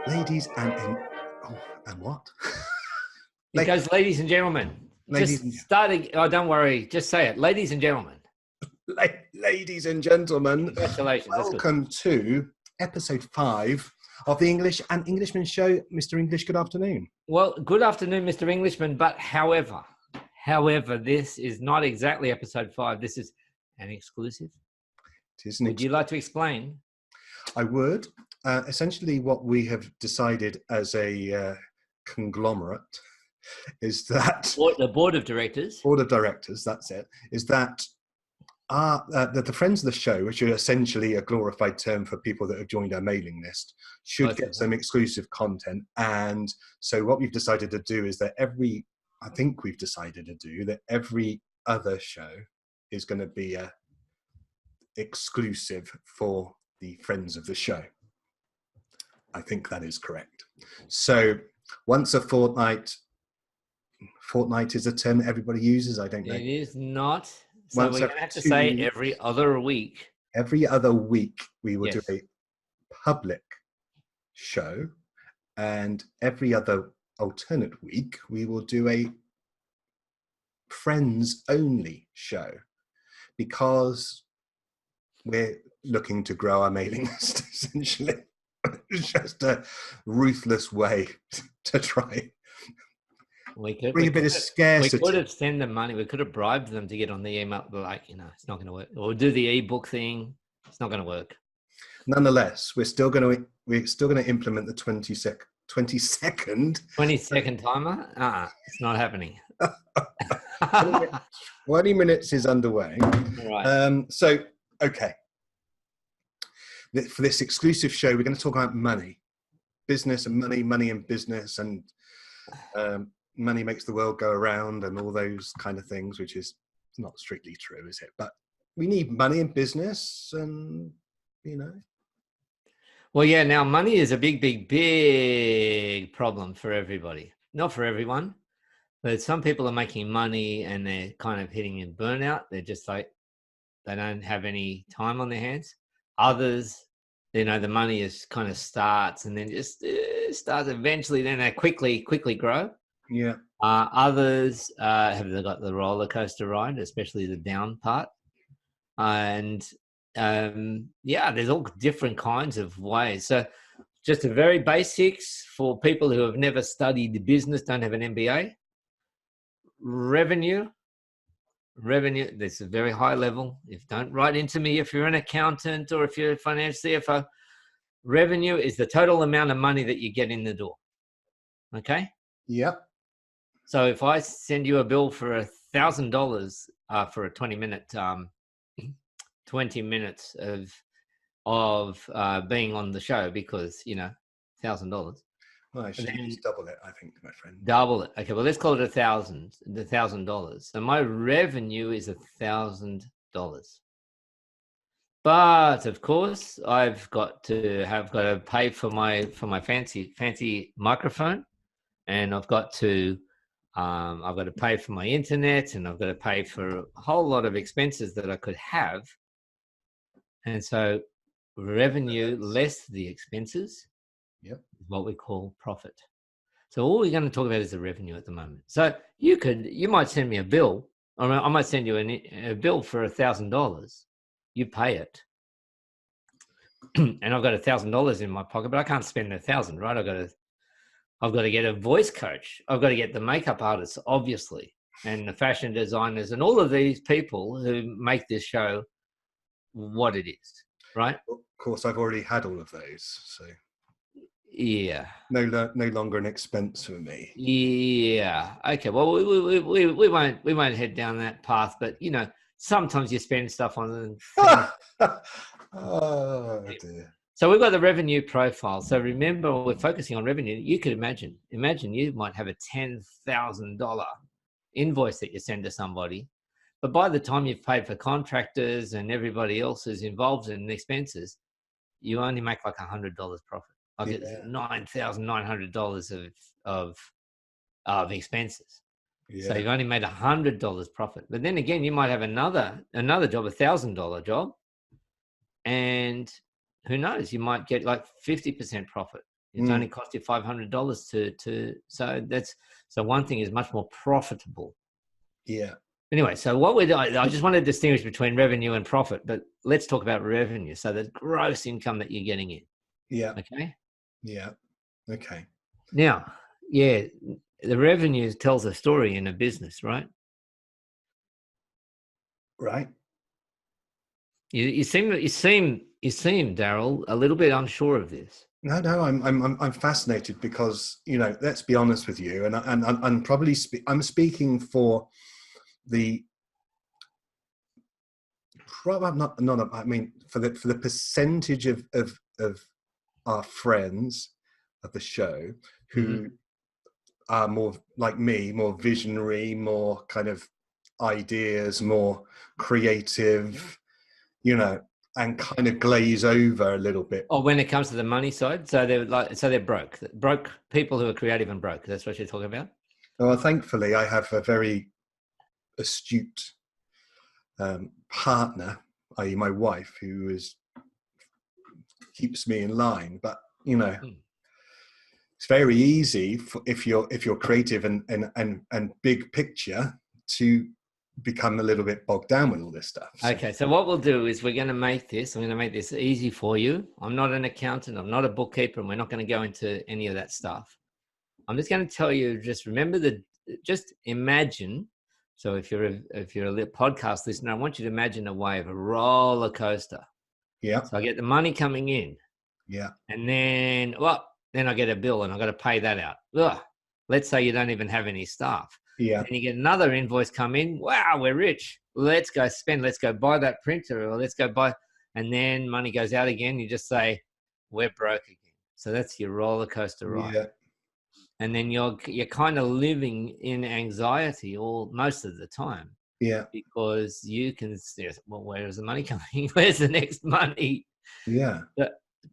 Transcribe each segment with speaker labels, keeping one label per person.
Speaker 1: Ladies and and what?
Speaker 2: It goes, ladies and gentlemen.
Speaker 1: Ladies
Speaker 2: Just starting. Oh, don't worry. Just say it, ladies and gentlemen.
Speaker 1: Ladies and gentlemen,
Speaker 2: Congratulations.
Speaker 1: welcome to episode 5 of the English and Englishman Show. Mr. English, good afternoon.
Speaker 2: Well, good afternoon, Mr. Englishman. But however, this is not exactly episode 5. This is an exclusive. Would you like to explain?
Speaker 1: I would. Essentially, what we have decided as a conglomerate is that
Speaker 2: the board of directors.
Speaker 1: Board of directors. That's it. Is that the friends of the show, which are essentially a glorified term for people that have joined our mailing list, should get some exclusive content. And so what we've decided to do is that every other show is going to be a exclusive for the friends of the show. I think that is correct. So once a fortnight is a term that everybody uses. I don't know.
Speaker 2: It is not. So we're going to have to say every other week.
Speaker 1: Every other week we will do a public show, and every other alternate week we will do a friends only show, because we're looking to grow our mailing list, essentially. It's just a ruthless way to try bring a bit of scarcity.
Speaker 2: We could have sent them money. We could have bribed them to get on the email, but it's not going to work. Or do the ebook thing. It's not going to work.
Speaker 1: Nonetheless, we're still going to implement the 20-second
Speaker 2: 20-second timer. It's not happening.
Speaker 1: 20 minutes is underway.
Speaker 2: Right.
Speaker 1: So, okay. For this exclusive show, we're going to talk about money, business and money and business, and money makes the world go around and all those kind of things, which is not strictly true, is it? But we need money in business, and,
Speaker 2: Well, yeah, now money is a big problem for everybody. Not for everyone, but some people are making money and they're kind of hitting in burnout. They're just like, they don't have any time on their hands. Others, the money is kind of starts and then just starts eventually, then they quickly grow.
Speaker 1: Yeah.
Speaker 2: Others have got the roller coaster ride, especially the down part. And there's all different kinds of ways. So just the very basics for people who have never studied the business, don't have an MBA. Revenue, this is a very high level. Don't write into me if you're an accountant or if you're a financial CFO. Revenue is the total amount of money that you get in the door. Okay?
Speaker 1: Yep.
Speaker 2: So if I send you a bill for $1,000 for a 20 minutes of being on the show, because $1,000.
Speaker 1: Well, I should just double it, I think, my friend.
Speaker 2: Double it. Okay, well, let's call it $1,000. So my revenue is $1,000. But of course, I've got to pay for my fancy microphone, and I've got to pay for my internet, and I've got to pay for a whole lot of expenses that I could have. And so revenue less the expenses is what we call profit. So all we're going to talk about is the revenue at the moment. So you might send me a bill, or I might send you a bill for $1,000. You pay it. And I've got $1,000 in my pocket, but I can't spend $1,000, right? I've got to get a voice coach. I've got to get the makeup artists, obviously, and the fashion designers, and all of these people who make this show what it is, right?
Speaker 1: Of course, I've already had all of those, so
Speaker 2: yeah,
Speaker 1: no longer an expense for me.
Speaker 2: Yeah. Okay. Well, we won't head down that path, but sometimes you spend stuff on.
Speaker 1: Oh dear.
Speaker 2: So we've got the revenue profile. So remember, we're focusing on revenue. You could imagine you might have a $10,000 invoice that you send to somebody, but by the time you've paid for contractors and everybody else who's involved in the expenses, you only make like $100 profit. Like it's $9,900 of expenses. Yeah. So you've only made $100 profit. But then again, you might have another job, $1,000 job, and who knows, you might get like 50% profit. It's only cost you $500 so one thing is much more profitable.
Speaker 1: Yeah.
Speaker 2: Anyway, so I just want to distinguish between revenue and profit, but let's talk about revenue. So the gross income that you're getting in.
Speaker 1: Yeah.
Speaker 2: Okay.
Speaker 1: Yeah. Okay.
Speaker 2: Now, yeah, the revenue tells a story in a business, right?
Speaker 1: Right.
Speaker 2: You seem, Darrel, a little bit unsure of this.
Speaker 1: No, I'm fascinated because, let's be honest with you, and I'm probably I'm speaking for the I mean for the percentage of our friends of the show who are more like me, more visionary, more kind of ideas, more creative, and kind of glaze over a little bit.
Speaker 2: Oh, when it comes to the money side, so they're broke people who are creative and broke. That's what you're talking about.
Speaker 1: Well, thankfully, I have a very astute partner, i.e., my wife, who keeps me in line. But it's very easy if you're creative and big picture to become a little bit bogged down with all this stuff.
Speaker 2: Okay, so what we'll do is I'm going to make this easy for you. I'm not an accountant, I'm not a bookkeeper, and we're not going to go into any of that stuff. I'm just going to tell you, just imagine. So if you're a podcast listener, I want you to imagine a wave, a roller coaster.
Speaker 1: Yeah.
Speaker 2: So I get the money coming in.
Speaker 1: Yeah.
Speaker 2: And then I get a bill and I've got to pay that out. Ugh. Let's say you don't even have any staff.
Speaker 1: Yeah.
Speaker 2: Then you get another invoice come in. Wow, we're rich. Let's go spend. Let's go buy that printer, or let's go buy. And then money goes out again. You just say, we're broke again. So that's your roller coaster ride. Yeah. And then you're kind of living in anxiety most of the time.
Speaker 1: Yeah.
Speaker 2: Because you can say, well, where is the money coming? Where's the next money?
Speaker 1: Yeah.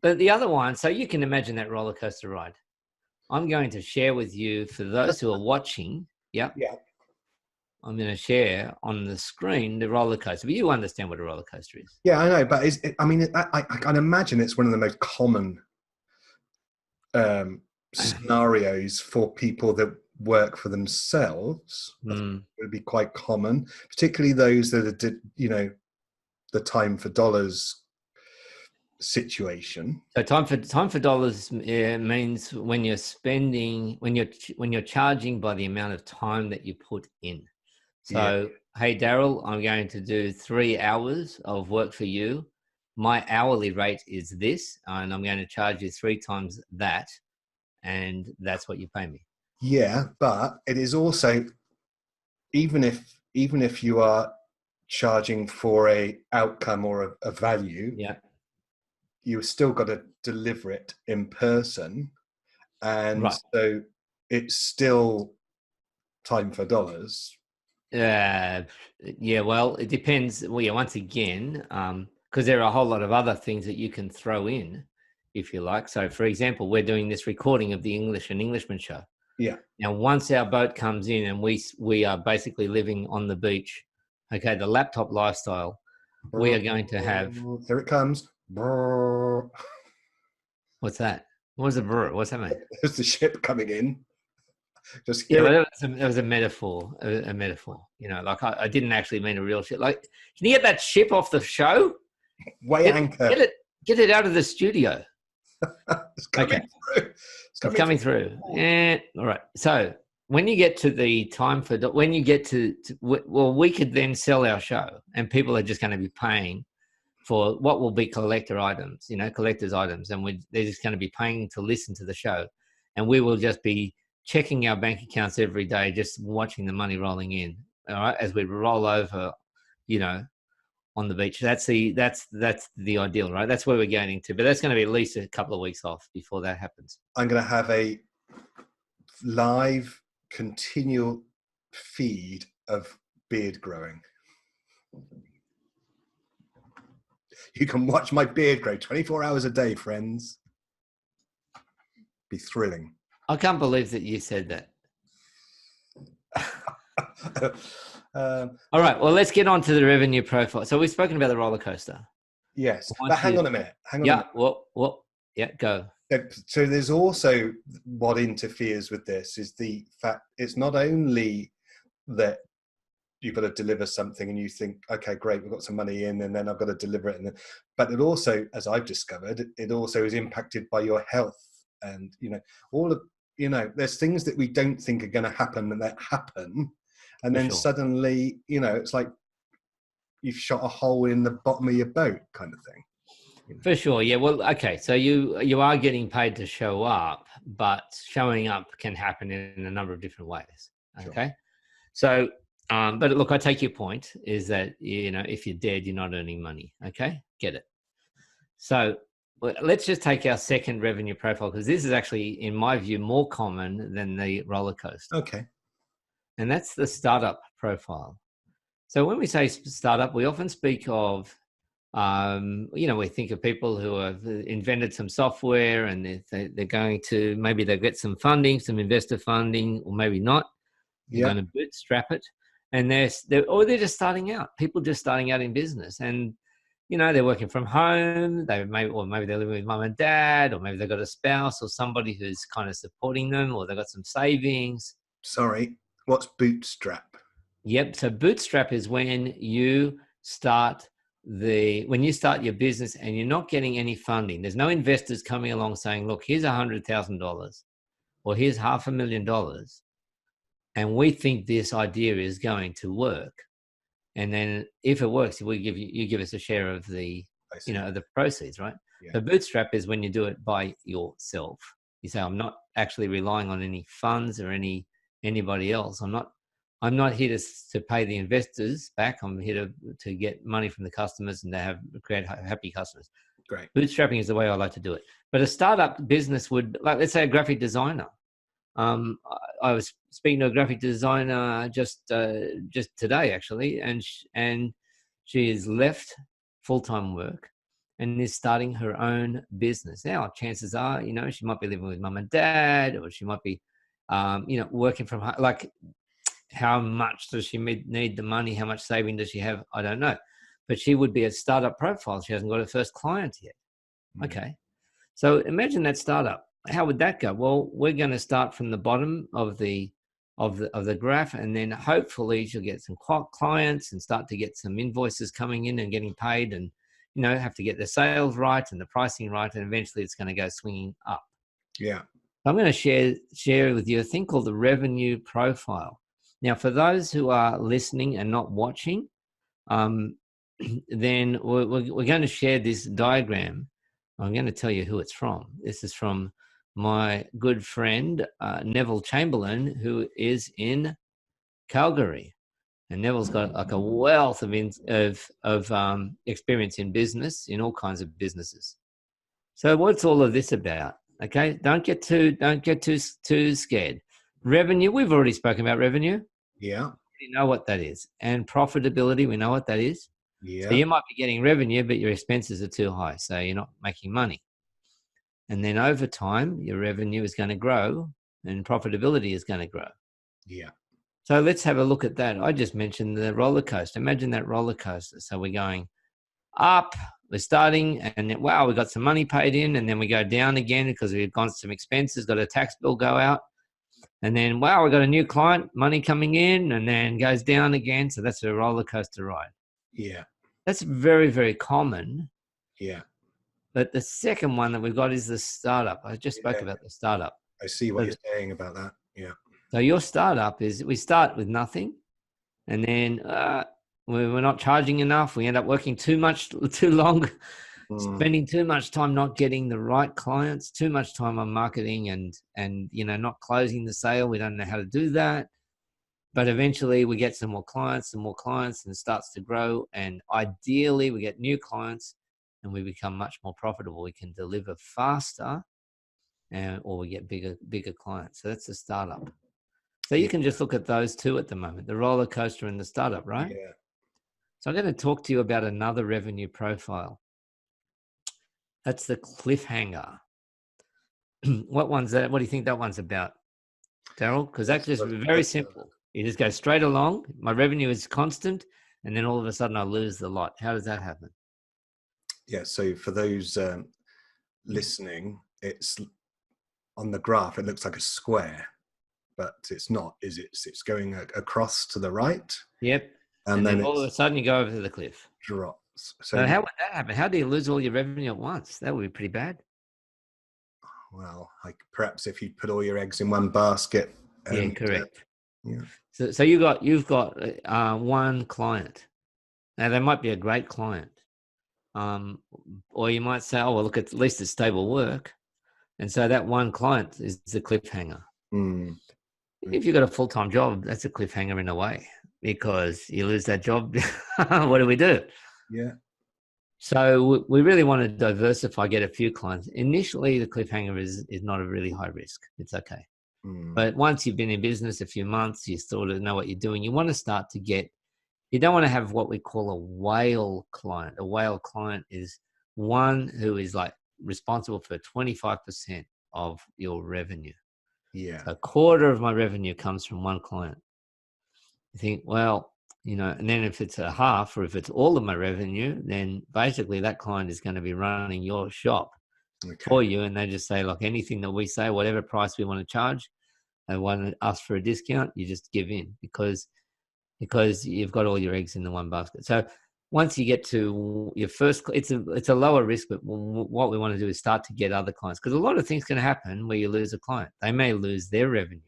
Speaker 2: But the other one, so you can imagine that roller coaster ride. I'm going to share with you, for those who are watching. Yeah. I'm going to share on the screen the roller coaster. But you understand what a roller coaster is.
Speaker 1: Yeah, I know. But I can imagine it's one of the most common scenarios for people that work for themselves. It would be quite common, particularly those that are, the time for dollars situation.
Speaker 2: So time for dollars means when you're spending, when you're charging by the amount of time that you put in. So, Hey, Darrel, I'm going to do 3 hours of work for you. My hourly rate is this, and I'm going to charge you 3 times that, and that's what you pay me.
Speaker 1: Yeah, but it is also, even if you are charging for a outcome or a value, you've still got to deliver it in person, and so it's still time for dollars.
Speaker 2: Well, it depends. Well, once again, because there are a whole lot of other things that you can throw in, if you like. So, for example, we're doing this recording of the English and Englishman Show.
Speaker 1: Yeah.
Speaker 2: Now, once our boat comes in and we are basically living on the beach, okay, the laptop lifestyle, we are going to have.
Speaker 1: Here it comes.
Speaker 2: What's that? What was the brr? What's that mean?
Speaker 1: It's the ship coming in. Just
Speaker 2: but it was a metaphor. A metaphor. Like I didn't actually mean a real ship. Like, can you get that ship off the show?
Speaker 1: Weigh anchor.
Speaker 2: Get it out of the studio.
Speaker 1: It's coming through.
Speaker 2: It's coming through. Yeah. All right. So when you get to the time for, we could then sell our show, and people are just going to be paying for what will be collector's items, and they're just going to be paying to listen to the show, and we will just be checking our bank accounts every day, just watching the money rolling in. All right, as we roll over, on the beach. That's the ideal, right? That's where we're going to, but that's going to be at least a couple of weeks off before that happens.
Speaker 1: I'm going to have a live, continual feed of beard growing. You can watch my beard grow 24 hours a day, friends. Be thrilling.
Speaker 2: I can't believe that you said that. All right. Well, let's get on to the revenue profile. So we've spoken about the roller coaster.
Speaker 1: Yes. But hang on a minute.
Speaker 2: Well, Yeah, go.
Speaker 1: So there's also what interferes with this is the fact it's not only that you've got to deliver something and you think, okay, great, we've got some money in, and then I've got to deliver it. But it also, as I've discovered, it also is impacted by your health. And, all of, there's things that we don't think are going to happen and that happen. And
Speaker 2: For
Speaker 1: then
Speaker 2: sure.
Speaker 1: suddenly, it's like you've shot a hole in the bottom of your boat kind of thing.
Speaker 2: For sure. Yeah. Well, okay. So you are getting paid to show up, but showing up can happen in a number of different ways. Okay.
Speaker 1: Sure.
Speaker 2: So, but look, I take your point is that, if you're dead, you're not earning money. Okay. Get it. So let's just take our second revenue profile, because this is actually, in my view, more common than the roller coaster.
Speaker 1: Okay.
Speaker 2: And that's the startup profile. So when we say startup, we often speak of, we think of people who have invented some software and they're going to, maybe they'll get some funding, some investor funding, or maybe not. They're going to bootstrap it. And they're just starting out. People just starting out in business. And, they're working from home. Maybe they're living with mum and dad, or maybe they've got a spouse or somebody who's kind of supporting them, or they've got some savings.
Speaker 1: Sorry, what's bootstrap?
Speaker 2: Yep. So bootstrap is when you start your business and you're not getting any funding. There's no investors coming along saying, look, here's $100,000 or here's $500,000. And we think this idea is going to work. And then if it works, you give us a share of the proceeds, right? Yeah. So bootstrap is when you do it by yourself. You say, I'm not actually relying on any funds or anybody else. I'm not here to pay the investors back. I'm here to get money from the customers and to create happy customers.
Speaker 1: Great.
Speaker 2: Bootstrapping is the way I like to do it. But a startup business would, like, let's say a graphic designer. I was speaking to a graphic designer just today, actually, and she has left full-time work and is starting her own business. Now, chances are, she might be living with mum and dad, or she might be, working from home. Like, how much does she need the money? How much saving does she have? I don't know. But she would be a startup profile. She hasn't got her first client yet. Mm-hmm. Okay. So imagine that startup. How would that go? Well, we're going to start from the bottom of the graph, and then hopefully she'll get some clients and start to get some invoices coming in and getting paid, and have to get the sales right and the pricing right, and eventually it's going to go swinging up.
Speaker 1: Yeah.
Speaker 2: I'm going to share with you a thing called the revenue profile. Now, for those who are listening and not watching, then we're going to share this diagram. I'm going to tell you who it's from. This is from my good friend, Neville Chamberlain, who is in Calgary. And Neville's got like a wealth of experience in business, in all kinds of businesses. So what's all of this about? Okay, don't get too scared. Revenue, we've already spoken about revenue.
Speaker 1: Yeah.
Speaker 2: We know what that is. And profitability, we know what that is.
Speaker 1: Yeah.
Speaker 2: So you might be getting revenue, but your expenses are too high, so you're not making money. And then over time, your revenue is going to grow and profitability is going to grow.
Speaker 1: Yeah.
Speaker 2: So let's have a look at that. I just mentioned the roller coaster. Imagine that roller coaster. So we're going up, we're starting, and then, wow, we got some money paid in, and then we go down again because we've got some expenses, got a tax bill go out. And then, wow, we got a new client, money coming in, and then goes down again. So that's a roller coaster ride.
Speaker 1: Yeah.
Speaker 2: That's very, very common.
Speaker 1: Yeah.
Speaker 2: But the second one that we've got is the startup. I just spoke about the startup.
Speaker 1: I see what you're saying about that. Yeah.
Speaker 2: So your startup is, we start with nothing, and then we're not charging enough. We end up working too long, spending too much time not getting the right clients, too much time on marketing and not closing the sale. We don't know how to do that. But eventually we get some more clients, and it starts to grow. And ideally we get new clients and we become much more profitable. We can deliver faster, or we get bigger clients. So that's the startup. So you can just look at those two at the moment, the roller coaster and the startup, right?
Speaker 1: Yeah.
Speaker 2: So I'm going to talk to you about another revenue profile. That's the cliffhanger. What one's that? What do you think that one's about, Darrel? Because that's just very simple. You just go straight along. My revenue is constant, and then all of a sudden I lose the lot. How does that happen?
Speaker 1: Yeah. So for those listening, it's on the graph, it looks like a square, but it's not, is it? It's going across to the right.
Speaker 2: Yep.
Speaker 1: And then
Speaker 2: all of a sudden you go over to the cliff.
Speaker 1: drops.
Speaker 2: So how would that happen? How do you lose all your revenue at once? That would be pretty bad.
Speaker 1: Well, like perhaps if you put all your eggs in one basket.
Speaker 2: Yeah, correct.
Speaker 1: Yeah.
Speaker 2: So you've got one client. Now they might be a great client, or you might say, oh well, look, at least it's stable work, and so that one client is the cliffhanger.
Speaker 1: Mm.
Speaker 2: If you've got a full-time job, that's a cliffhanger in a way, because you lose that job. What do we do?
Speaker 1: Yeah.
Speaker 2: So we really want to diversify, get a few clients. Initially, the cliffhanger is not a really high risk. It's okay. But once you've been in business a few months, you sort of know what you're doing. You want to start to get, you don't want to have what we call a whale client. A whale client is one who is like responsible for 25% of your revenue.
Speaker 1: Yeah.
Speaker 2: So a quarter of my revenue comes from one client. You think, well, you know, and then if it's a half or if it's all of my revenue, then basically that client is going to be running your shop for you. And they just say, like, anything that we say, whatever price we want to charge, they want to ask for a discount, you just give in because you've got all your eggs in the one basket. So once you get to your first, it's a lower risk, but what we want to do is start to get other clients, because a lot of things can happen where you lose a client. They may lose their revenue.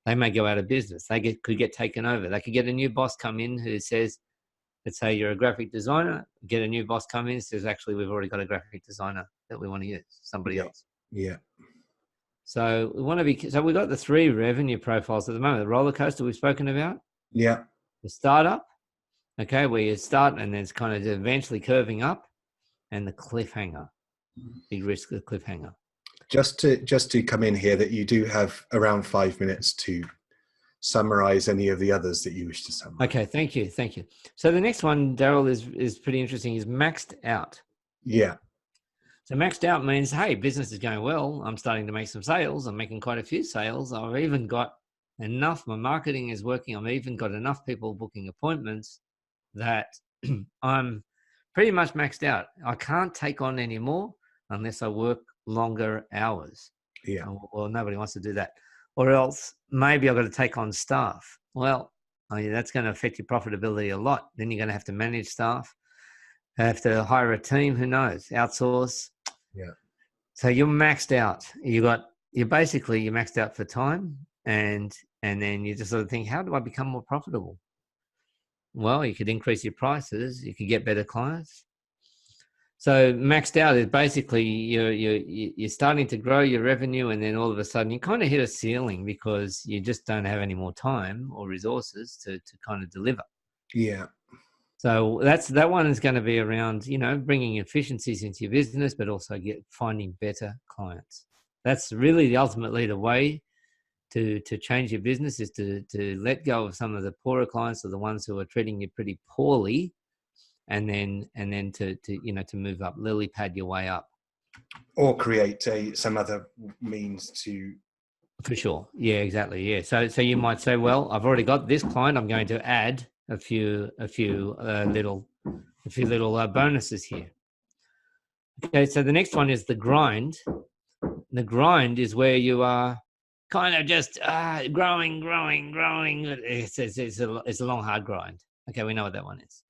Speaker 2: They may go out of business. They could get taken over. They could get a new boss come in who says, let's say you're a graphic designer, get a new boss come in, says, actually, we've already got a graphic designer that we want to use, somebody else.
Speaker 1: Yeah.
Speaker 2: So we want to be, so we've got the three revenue profiles at the moment. The roller coaster we've spoken about.
Speaker 1: Yeah.
Speaker 2: The startup, okay, where you start and then it's kind of eventually curving up, and the cliffhanger, big risk of cliffhanger.
Speaker 1: Just to come in here, that you do have around 5 minutes to summarize any of the others that you wish to summarize.
Speaker 2: Okay, thank you. So the next one, Darrel, is pretty interesting, is maxed out.
Speaker 1: Yeah.
Speaker 2: So maxed out means, hey, business is going well. I'm starting to make some sales. I'm making quite a few sales. I've even got enough. My marketing is working. I've even got enough people booking appointments that I'm pretty much maxed out. I can't take on any more unless I work longer hours.
Speaker 1: Yeah.
Speaker 2: Well, nobody wants to do that. Or else maybe I've got to take on staff. Well, that's going to affect your profitability a lot. Then you're going to have to manage staff, have to hire a team. Who knows? Outsource.
Speaker 1: Yeah.
Speaker 2: So you're maxed out. You're maxed out for time, and then you just sort of think, how do I become more profitable? Well, you could increase your prices. You could get better clients. So maxed out is basically you're starting to grow your revenue, and then all of a sudden you kind of hit a ceiling because you just don't have any more time or resources to kind of deliver.
Speaker 1: Yeah.
Speaker 2: So that one is going to be around, bringing efficiencies into your business, but also finding better clients. That's really ultimately the way to change your business, is to let go of some of the poorer clients, or the ones who are treating you pretty poorly, and then to move up, lily pad your way up,
Speaker 1: or create some other means to.
Speaker 2: For sure. Yeah, exactly. Yeah. So you might say, well, I've already got this client. I'm going to add a few little bonuses here. Okay. So the next one is the grind. The grind is where you are kind of just growing. It's a long, hard grind. Okay, we know what that one is.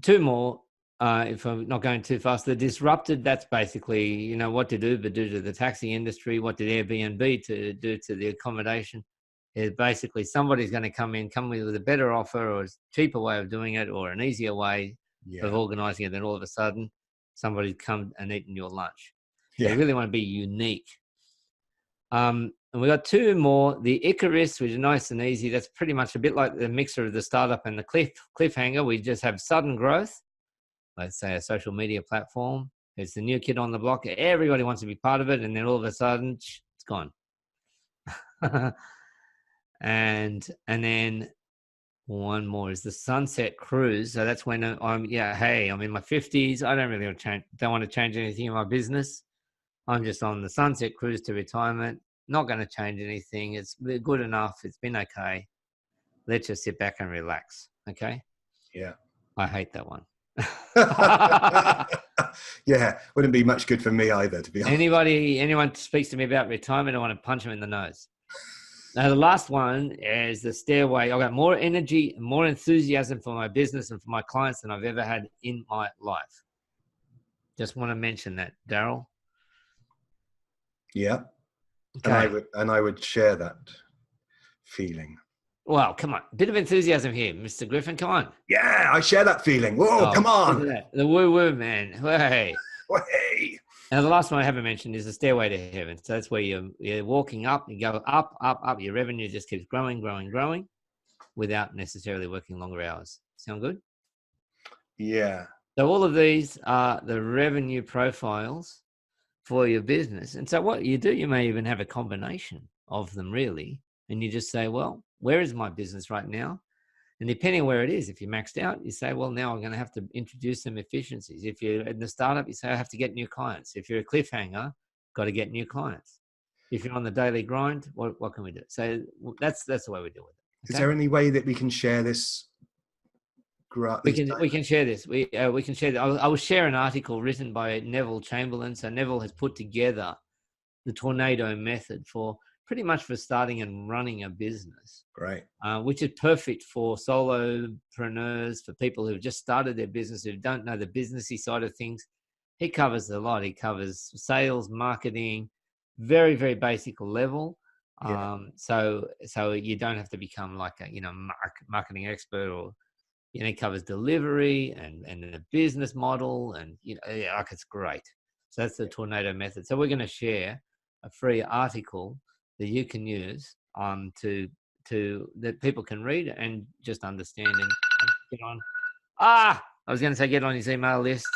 Speaker 2: Two more. If I'm not going too fast, the disrupted, that's basically, what did Uber do to the taxi industry? What did Airbnb do to the accommodation? Is basically somebody's going to come with a better offer, or a cheaper way of doing it, or an easier way of organizing it. Then all of a sudden, somebody's come and eaten your lunch. Yeah. So you really want to be unique. And we got two more. The Icarus, which is nice and easy. That's pretty much a bit like the mixer of the startup and the cliffhanger. We just have sudden growth. Let's say a social media platform. It's the new kid on the block. Everybody wants to be part of it. And then all of a sudden, it's gone. And then one more is the sunset cruise. So that's when I'm in my 50s. I don't really don't want to change anything in my business. I'm just on the sunset cruise to retirement. Not going to change anything. It's good enough. It's been okay. Let's just sit back and relax. Okay.
Speaker 1: Yeah.
Speaker 2: I hate that one.
Speaker 1: Yeah, wouldn't be much good for me either, to be honest.
Speaker 2: Anyone speaks to me about retirement, I want to punch them in the nose. Now, the last one is the stairway. I've got more energy and more enthusiasm for my business and for my clients than I've ever had in my life. Just want to mention that, Darrell.
Speaker 1: Yeah.
Speaker 2: Okay.
Speaker 1: And I would share that feeling.
Speaker 2: Well, come on. A bit of enthusiasm here, Mr. Griffin. Come on.
Speaker 1: Yeah, I share that feeling. Whoa, come on.
Speaker 2: Look at that. The woo-woo, man. Hey.
Speaker 1: Hey.
Speaker 2: Now, the last one I haven't mentioned is the stairway to heaven. So that's where you're walking up, you go up, up, up. Your revenue just keeps growing, growing, growing without necessarily working longer hours. Sound good?
Speaker 1: Yeah.
Speaker 2: So all of these are the revenue profiles for your business. And so what you do, you may even have a combination of them really. And you just say, well, where is my business right now? And depending on where it is, if you're maxed out, you say, well, now I'm going to have to introduce some efficiencies. If you're in the startup, you say, I have to get new clients. If you're a cliffhanger, got to get new clients. If you're on the daily grind, what can we do? So that's the way we deal with it. Okay?
Speaker 1: Is there any way that we can share this?
Speaker 2: We can share this. We can share that. I will share an article written by Neville Chamberlain. So Neville has put together the tornado method for pretty much for starting and running a business.
Speaker 1: Right.
Speaker 2: Which is perfect for solopreneurs, for people who have just started their business, who don't know the businessy side of things. He covers a lot. He covers sales, marketing, very, very basic level.
Speaker 1: Yeah.
Speaker 2: So you don't have to become like a marketing expert, or he covers delivery and the business model, and it's great. So that's the tornado method. So we're going to share a free article that you can use to that people can read and just understand and get on. I was going to say get on his email list.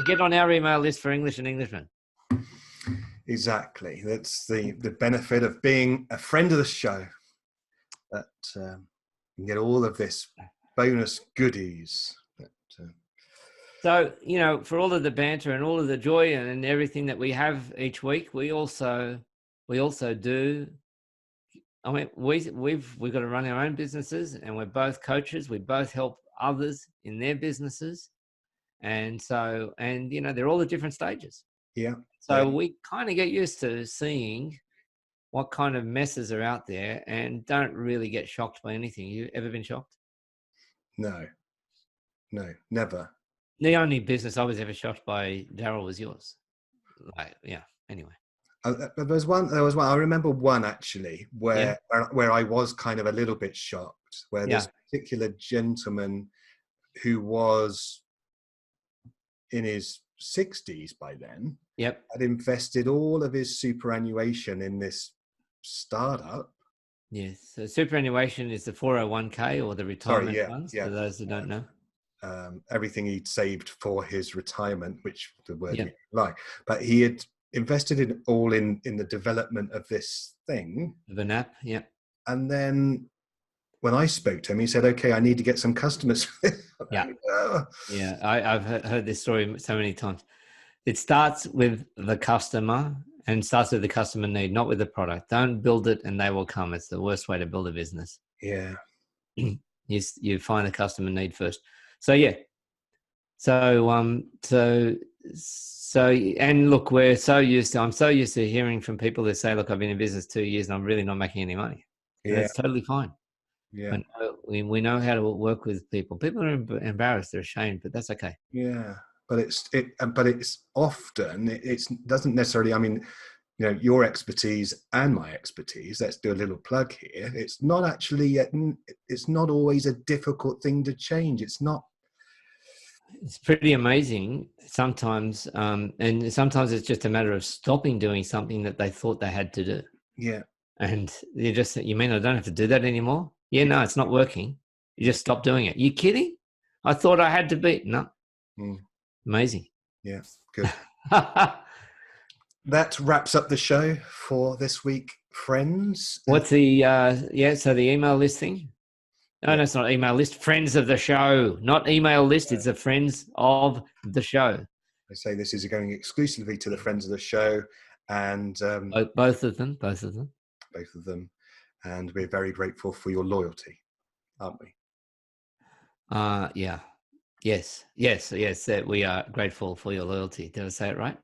Speaker 2: Get on our email list for English and Englishman.
Speaker 1: Exactly. That's the benefit of being a friend of the show. That you can get all of this bonus goodies.
Speaker 2: So, for all of the banter and all of the joy and everything that we have each week, we also do. I mean, we've got to run our own businesses, and we're both coaches. We both help others in their businesses, and they're all at different stages.
Speaker 1: Yeah.
Speaker 2: So we kind of get used to seeing what kind of messes are out there, and don't really get shocked by anything. You ever been shocked?
Speaker 1: No, never.
Speaker 2: The only business I was ever shocked by, Darrell, was yours. Anyway.
Speaker 1: There was one. I remember one actually where I was kind of a little bit shocked. Where this particular gentleman, who was in his 60s by then, had invested all of his superannuation in this startup.
Speaker 2: Yes. So superannuation is the 401k or the retirement funds. For those who don't know.
Speaker 1: Everything he'd saved for his retirement, which the word you like, but he had invested it all in the development of this thing.
Speaker 2: Of an app, yeah.
Speaker 1: And then when I spoke to him, he said, okay, I need to get some customers.
Speaker 2: Yeah, I've heard this story so many times. It starts with the customer and starts with the customer need, not with the product. Don't build it and they will come. It's the worst way to build a business.
Speaker 1: Yeah.
Speaker 2: You find the customer need first. So, yeah. So, and look, I'm so used to hearing from people that say, look, I've been in business 2 years and I'm really not making any money. Yeah. That's totally fine.
Speaker 1: Yeah.
Speaker 2: We know how to work with people. People are embarrassed, they're ashamed, but that's okay.
Speaker 1: Yeah. But it's often, it doesn't necessarily, I mean, your expertise and my expertise, let's do a little plug here. It's not always a difficult thing to change. It's
Speaker 2: pretty amazing sometimes. And sometimes it's just a matter of stopping doing something that they thought they had to do.
Speaker 1: Yeah.
Speaker 2: And you mean I don't have to do that anymore? Yeah, no, it's not working. You just stop doing it. You kidding? I thought I had to be. No. Amazing.
Speaker 1: Yeah, good. That wraps up the show for this week, friends.
Speaker 2: What's the so the email list thing? No, it's not email list. Friends of the show, not email list. It's the friends of the show.
Speaker 1: I say this is going exclusively to the friends of the show, and
Speaker 2: both of them.
Speaker 1: And we're very grateful for your loyalty, aren't we?
Speaker 2: Yeah. Yes, yes, yes. That we are grateful for your loyalty. Did I say it right?